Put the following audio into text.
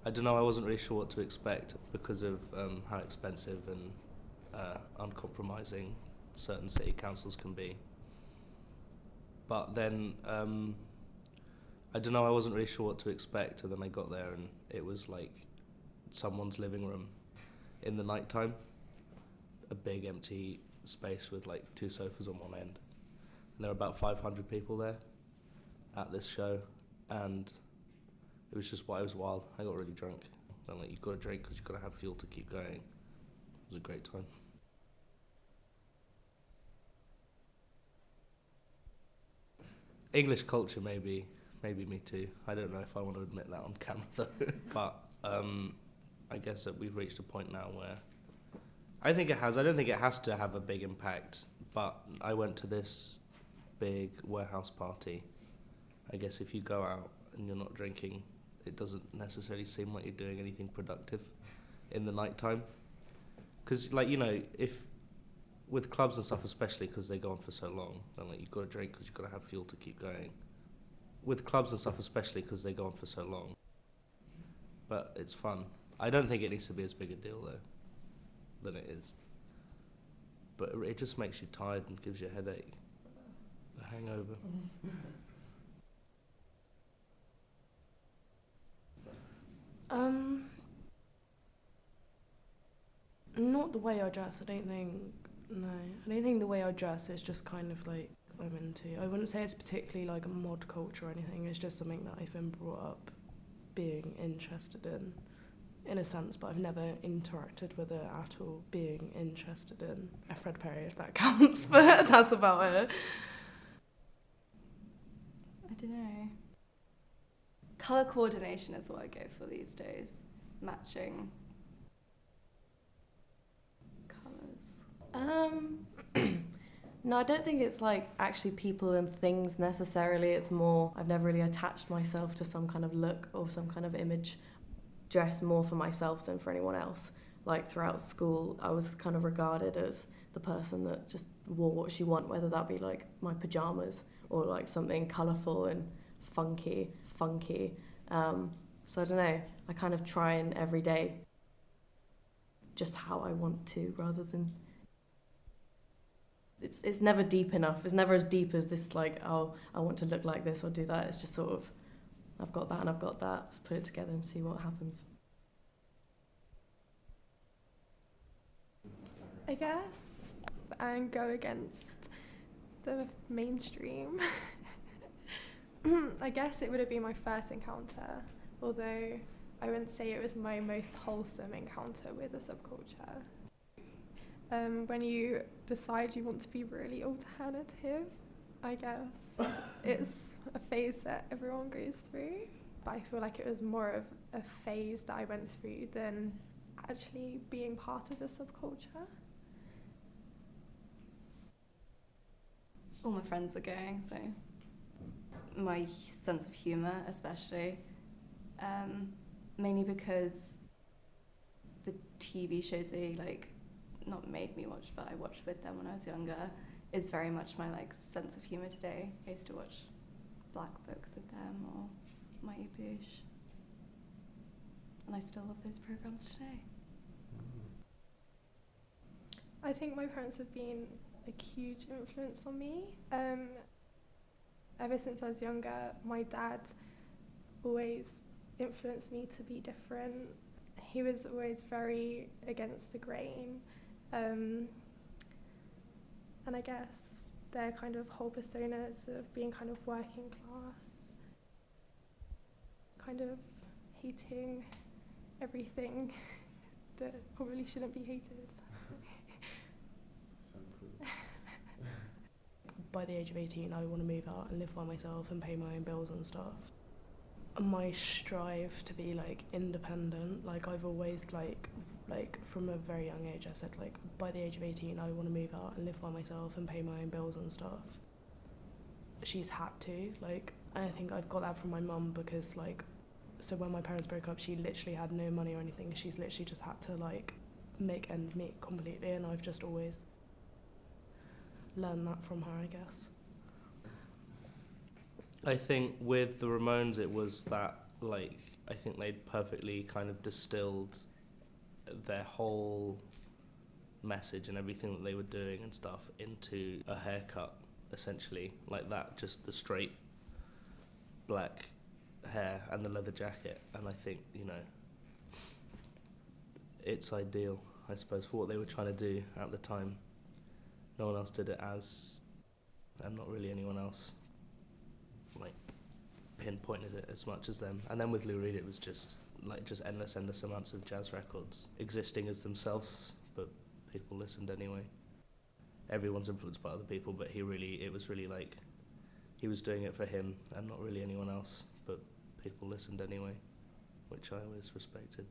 I don't know, I wasn't really sure what to expect because of how expensive and uncompromising certain city councils can be. But then, I don't know, I wasn't really sure what to expect, and then I got there and it was like someone's living room in the night time. A big empty space with like 2 sofas on one end. And there were about 500 people there at this show, and it was just, it was wild. I got really drunk. And like, you've got to drink because you've got to have fuel to keep going. It was a great time. English culture, maybe me too. I don't know if I want to admit that on camera though. But I guess that we've reached a point now where I think it has. I don't think it has to have a big impact, but I went to this big warehouse party. I guess if you go out and you're not drinking, it doesn't necessarily seem like you're doing anything productive in the nighttime. Because, like, you know, if with clubs and stuff, especially because they go on for so long, then like you've got to drink because you've got to have fuel to keep going. With clubs and stuff, especially because they go on for so long. But it's fun. I don't think it needs to be as big a deal though than it is. But it just makes you tired and gives you a headache, a hangover. Not the way I dress, I don't think, no. I don't think the way I dress is just kind of like, I'm into. I wouldn't say it's particularly like a mod culture or anything, it's just something that I've been brought up being interested in a sense, but I've never interacted with it at all, being interested in a Fred Perry, if that counts, but that's about it. I don't know. Colour coordination is what I go for these days. Matching colours. No, I don't think it's like actually people and things necessarily. It's more, I've never really attached myself to some kind of look or some kind of image. Dress more for myself than for anyone else. Like throughout school, I was kind of regarded as the person that just wore what she wanted, whether that be like my pajamas or like something colourful and funky. So I don't know, I kind of try and every day just how I want to, rather than it's never deep enough. It's never as deep as this, like, oh, I want to look like this or do that. It's just sort of, I've got that and I've got that. Let's put it together and see what happens. I guess, and go against the mainstream. I guess it would have been my first encounter, although I wouldn't say it was my most wholesome encounter with a subculture. When you decide you want to be really alternative, I guess it's a phase that everyone goes through, but I feel like it was more of a phase that I went through than actually being part of the subculture. All my friends are going, so my sense of humour especially, mainly because the TV shows they like not made me watch, but I watched with them when I was younger, is very much my like sense of humour today. I used to watch Black Books with them or Mighty Boosh, and I still love those programmes today. I think my parents have been a huge influence on me. Ever since I was younger, my dad always influenced me to be different. He was always very against the grain. And I guess their kind of whole personas of being kind of working class, kind of hating everything that probably shouldn't be hated. By the age of 18, I want to move out and live by myself and pay my own bills and stuff. My strive to be like independent, like I've always like from a very young age I said like by the age of 18 I want to move out and live by myself and pay my own bills and stuff. She's had to, like, I think I've got that from my mum because like, so when my parents broke up she literally had no money or anything. She's literally just had to like make ends meet completely, and I've just always learned that from her, I guess. I think with the Ramones it was that like I think they'd perfectly kind of distilled their whole message and everything that they were doing and stuff into a haircut, essentially, like that, just the straight black hair and the leather jacket. And I think, you know, it's ideal, I suppose, for what they were trying to do at the time. No one else did it as, and not really anyone else like pinpointed it as much as them. And then with Lou Reed, it was just endless amounts of jazz records existing as themselves, but people listened anyway. Everyone's influenced by other people, but it was really like he was doing it for him and not really anyone else, but people listened anyway, which I always respected.